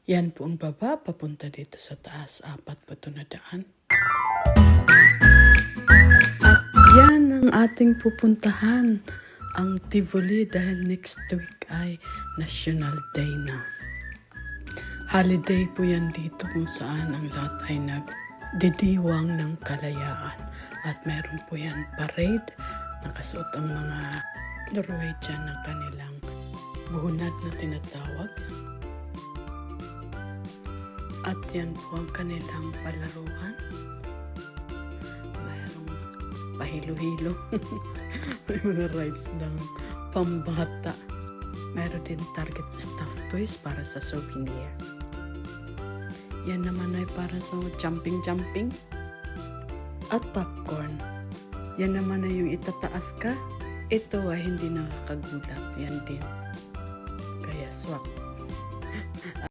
Yan po ang baba, papunta dito sa taas, 4 po ito na daan. At yan ang ating pupuntahan, ang Tivoli, dahil next week ay National Day na. Holiday po yan dito kung saan ang lahat ay nagdidiwang ng kalayaan. At meron po yan parade, nakasuot ang mga Norwegian ng kanilang buhunad na tinatawag. At yan po ang kanilang palaruan. Mayroong pahilo-hilo. May mga rides ng pambata. Mayroon din Target stuffed toys para sa souvenir. Yan naman ay para sa jumping-jumping. At popcorn. Yan naman ay yung itataas ka. Ito ay hindi nakakagulat. Yan din. Kaya swak.